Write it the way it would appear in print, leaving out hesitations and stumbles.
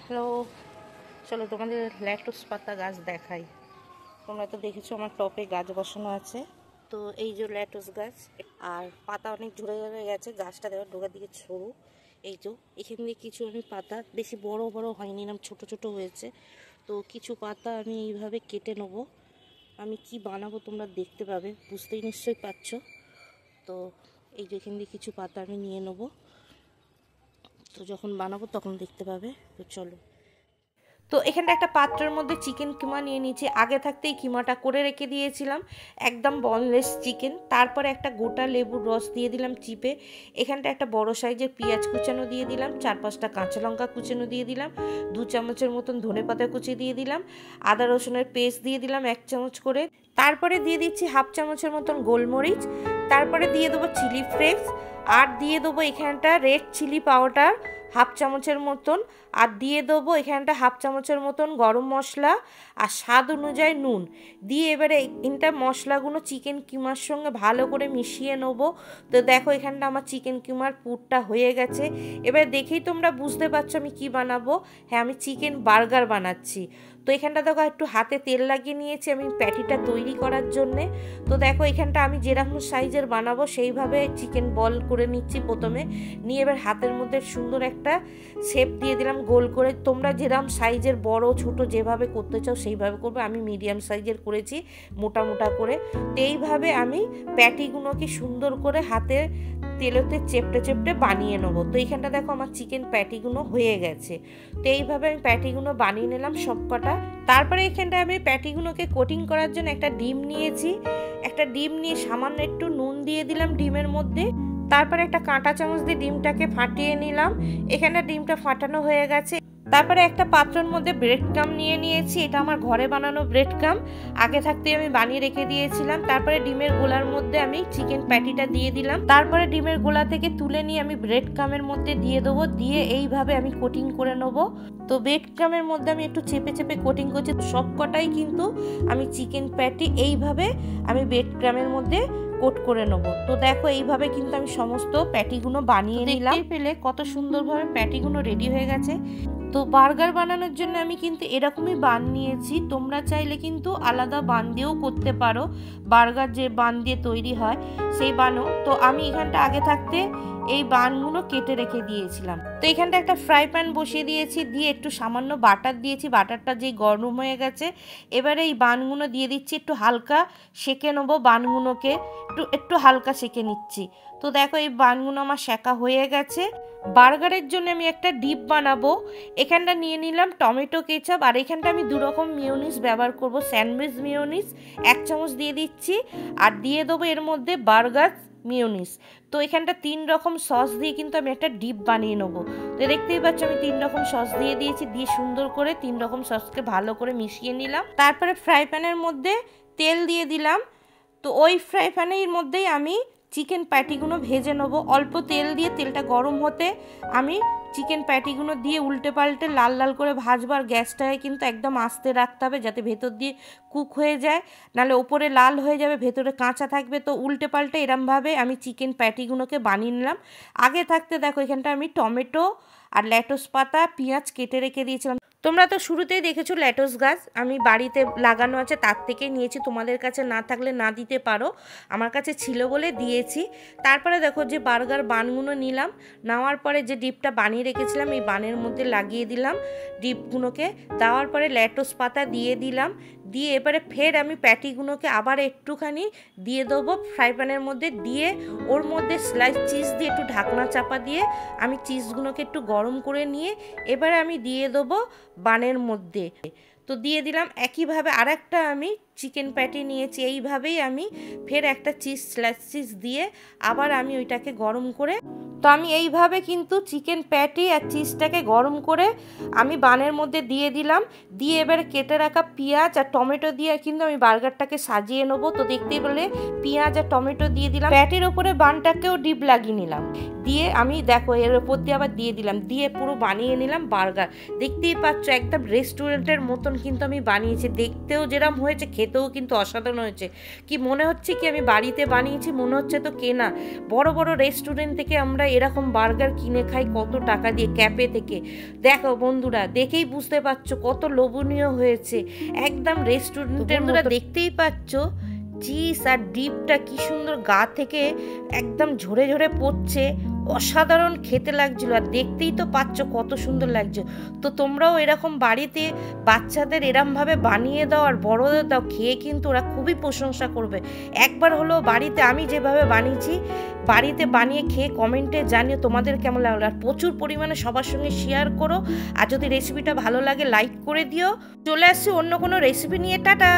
Hello, চলো তোমাদের ল্যাটুস পাতা গাছ দেখাই। তোমরা তো দেখেছো আমার টপে গাছ বসানো আছে। তো এই যে ল্যাটুস গাছ, আর পাতা অনেক ঝরে ঝরে গেছে। গাছটা দেওয়ার ডোকার দিকে সরু। এই তো এখান দিয়ে কিছু আমি পাতা, বেশি বড় বড় হয়নি, নাম ছোট ছোট হয়েছে। তো কিছু পাতা আমি এইভাবে কেটে নেবো। আমি কি বানাবো তোমরা দেখতে পাবে, বুঝতেই নিশ্চয়ই পারছো। তো এই যে এখান দিয়ে কিছু পাতা আমি নিয়ে নেবো। তো যখন বানাবো তখন দেখতে পাবে। তো চলো। তো এখানটা একটা পাত্রের মধ্যে চিকেন কিমা নিয়ে নিয়েছি। আগে থাকতেই কিমাটা করে রেখে দিয়েছিলাম, একদম বনলেস চিকেন। তারপরে একটা গোটা লেবুর রস দিয়ে দিলাম চিপে। এখানটা একটা বড় সাইজের পেঁয়াজ কুচানো দিয়ে দিলাম, 4-5টা কাঁচা লঙ্কা কুচানো দিয়ে দিলাম, 2 চামচের মতন ধনেপাতা কুচি দিয়ে দিলাম, আদা রসুনের পেস্ট দিয়ে দিলাম 1 চামচ করে। তারপরে দিয়ে দিচ্ছি 1/2 চামচের মতন গোলমরিচ। তারপরে দিয়ে দেবো চিলি ফ্লেক্স, আর দিয়ে দেবো এখানটা রেড চিলি পাউডার 1/2 চামচের মতন, আর দিয়ে দেবো এখানটা 1/2 চামচের মতন গরম মশলা, আর স্বাদ অনুযায়ী নুন দিয়ে এবারে এটা মশলাগুলো চিকেন কিমার সঙ্গে ভালো করে মিশিয়ে নেবো। তো দেখো এখানটা আমার চিকেন কিমার পুরটা হয়ে গেছে। এবার দেখেই তোমরা বুঝতে পারছো আমি কি বানাবো। হ্যাঁ, আমি চিকেন বার্গার বানাচ্ছি। তো এখানটা দেখো একটু হাতে তেল লাগিয়ে নিয়েছি আমি প্যাটিটা তৈরি করার জন্যে। তো দেখো এখানটা আমি যেরকম সাইজের বানাবো সেইভাবে চিকেন বল করে নিচ্ছি প্রথমে। নিয়ে এবার হাতের মধ্যে সুন্দর একটা শেপ দিয়ে দিলাম গোল করে। তোমরা যেরকম সাইজের বড় ছোট যেভাবে করতে চাও সেইভাবে করবে। আমি মিডিয়াম সাইজের করেছি, মোটা মোটা করে। তো এইভাবে আমি প্যাটিগুলোকে সুন্দর করে হাতে তেলেতে চেপটে চেপটে বানিয়ে নেবো। তো এইখানটা দেখো আমার চিকেন প্যাটিগুলো হয়ে গেছে। তো এইভাবে আমি প্যাটিগুলো বানিয়ে নিলাম সবকটা। তারপরে এখানটা আমি প্যাটিগুলোকে কোটিং করার জন্য একটা ডিম নিয়েছি। একটা ডিম নিয়ে সামান্য একটু নুন দিয়ে দিলাম ডিমের মধ্যে। তারপরে একটা কাঁটা চামচ দিয়ে ডিমটাকে ফাটিয়ে নিলাম। এখানে ডিমটা ফাটানো হয়ে গেছে। তারপরে একটা পাত্রের মধ্যে ব্রেড ক্রাম্ব নিয়ে নিয়েছি। এটা আমার ঘরে বানানো ব্রেড ক্রাম্ব, আগে থাকতে আমি বানিয়ে রেখে দিয়েছিলাম। তারপরে ডিমের গোলার মধ্যে আমি চিকেন প্যাটিটা দিয়ে দিলাম। তারপরে ডিমের গোলা থেকে তুলে নিয়ে আমি ব্রেড ক্রাম্বের মধ্যে দিয়ে দেবো। দিয়ে এইভাবে আমি কোটিং করে নেবো। তো ব্রেড ক্রাম্বের মধ্যে আমি একটু চেপে চেপে কোটিং করছি। সবকটাই কিন্তু আমি চিকেন প্যাটি এইভাবে আমি ব্রেড ক্রাম্বের মধ্যে কোট করে নেবো। তো দেখো এইভাবে কিন্তু আমি সমস্ত প্যাটিগুলো বানিয়ে নিলাম। পেলে কত সুন্দরভাবে প্যাটিগুলো রেডি হয়ে গেছে। তো বার্গার বানানোর জন্য আমি কিন্তু এরকমই বান নিয়েছি। তোমরা চাইলে কিন্তু আলাদা বান দিয়েও করতে পারো, বার্গার যে বান দিয়ে তৈরি হয় সেই বানও। তো আমি এখানটা আগে থাকতে এই বানগুলো কেটে রেখে দিয়েছিলাম। তো এখানটা একটা ফ্রাই প্যান বসিয়ে দিয়েছি, দিয়ে একটু সামান্য বাটার দিয়েছি। বাটারটা যেই গরম হয়ে গেছে এবারে এই বানগুলো দিয়ে দিচ্ছি। একটু হালকা সেঁকে নেবো বানগুলোকে, একটু হালকা সেঁকে নিচ্ছি। তো দেখো এই বানগুলো আমার সেঁকা হয়ে গেছে। বার্গারের জন্য আমি একটা ডিপ বানাবো। এখানটা নিয়ে নিলাম টমেটো কেচাপ, আর এখানটা আমি 2 রকম মিওনিজ ব্যবহার করব। স্যান্ডউইচ মিওনিজ 1 চামচ দিয়ে দিচ্ছি, আর দিয়ে দেবো এর মধ্যে বার্গার মিওনিজ। তো এখানটা 3 রকম সস দিয়ে কিন্তু আমি একটা ডিপ বানিয়ে নেবো। তো দেখতেই পাচ্ছ আমি 3 রকম সস দিয়ে দিয়েছি। দিয়ে সুন্দর করে 3 রকম সসকে ভালো করে মিশিয়ে নিলাম। তারপরে ফ্রাই প্যানের মধ্যে তেল দিয়ে দিলাম। তো ওই ফ্রাই প্যানের মধ্যেই আমি চিকেন প্যাটিগুলো ভেজে নেবো। অল্প তেল দিয়ে, তেলটা গরম হতে আমি চিকেন প্যাটিগুলো দিয়ে উল্টে পাল্টে লাল লাল করে ভাজবো। আর গ্যাসটাকে কিন্তু একদম আস্তে রাখতে হবে যাতে ভেতর দিয়ে কুক হয়ে যায়, নাহলে ওপরে লাল হয়ে যাবে ভেতরে কাঁচা থাকবে। তো উল্টে পাল্টে এরমভাবে আমি চিকেন প্যাটিগুলোকে বানিয়ে নিলাম। আগে থাকতে দেখো এখানটা আমি টমেটো আর লেটুস পাতা পেঁয়াজ কেটে রেখে দিয়েছিলাম। তোমরা তো শুরুতেই দেখেছো লেটুস গাছ আমি বাড়িতে লাগানো আছে, তার থেকে নিয়েছি। তোমাদের কাছে না থাকলে না দিতে পারো, আমার কাছে ছিল বলে দিয়েছি। তারপরে দেখো যে বার্গার বানগুলো নিলাম, নেওয়ার পরে যে ডিপটা বানিয়ে রেখেছিলাম এই বানের মধ্যে লাগিয়ে দিলাম ডিপগুলোকে। দেওয়ার পরে লেটুস পাতা দিয়ে দিলাম। দিয়ে এবারে ফের আমি প্যাটিগুলোকে আবার একটুখানি দিয়ে দেবো ফ্রাই প্যানের মধ্যে। দিয়ে ওর মধ্যে স্লাইস চিজ দিয়ে একটু ঢাকনা চাপা দিয়ে আমি চিজগুলোকে একটু গরম করে নিয়ে এবারে আমি দিয়ে দেবো বানের মধ্যে। তো দিয়ে দিলাম। একইভাবে আরেকটা আমি চিকেন প্যাটি নিয়েছি, এইভাবেই আমি ফের একটা চিজ স্লাইস চিজ দিয়ে আবার আমি ওইটাকে গরম করে। তো আমি এইভাবে কিন্তু চিকেন প্যাটি আর চিজটাকে গরম করে আমি বানের মধ্যে দিয়ে দিলাম। দিয়ে এবারে কেটে রাখা পেঁয়াজ আর টমেটো দিয়ে কিন্তু আমি বার্গারটাকে সাজিয়ে নেবো। তো দেখতেই পেলে পেঁয়াজ আর টমেটো দিয়ে দিলাম। প্যাটির ওপরে বানটাকেও ডিপ লাগিয়ে নিলাম। দিয়ে আমি দেখো এর ওপর দিয়ে আবার দিয়ে দিলাম। দিয়ে পুরো বানিয়ে নিলাম বার্গার। দেখতেই পাচ্ছ একদম রেস্টুরেন্টের মতন কিন্তু আমি বানিয়েছি, দেখতেও যেরকম হয়েছে খেতেও কিন্তু অসাধারণ হয়েছে। কি মনে হচ্ছে কি আমি বাড়িতে বানিয়েছি, মনে হচ্ছে তো কেনা। বড় বড় রেস্টুরেন্ট থেকে আমরা এরকম বার্গার কিনে খাই কত টাকা দিয়ে, ক্যাফে থেকে। দেখো বন্ধুরা, দেখেই বুঝতে পারছো কত লোভনীয় হয়েছে, একদম রেস্টুরেন্টের মতো। দেখতেই পাচ্ছ চিজ আর ডিপটা কি সুন্দর গা থেকে একদম ঝরে ঝরে পড়ছে, অসাধারণ খেতে লাগছিল। আর দেখতেই তো পাচ্ছ কত সুন্দর লাগছে। তো তোমরাও এরকম বাড়িতে বাচ্চাদের এরমভাবে বানিয়ে দাও আর বড়দের দাও, খেয়ে কিন্তু ওরা খুবই প্রশংসা করবে। একবার হলো বাড়িতে আমি যেভাবে বানিয়েছি বাড়িতে বানিয়ে খেয়ে কমেন্টে জানিও তোমাদের কেমন লাগলো। আর প্রচুর পরিমাণে সবার সঙ্গে শেয়ার করো। আর যদি রেসিপিটা ভালো লাগে লাইক করে দিও। চলে আসছি অন্য কোনো রেসিপি নিয়ে, টাটা।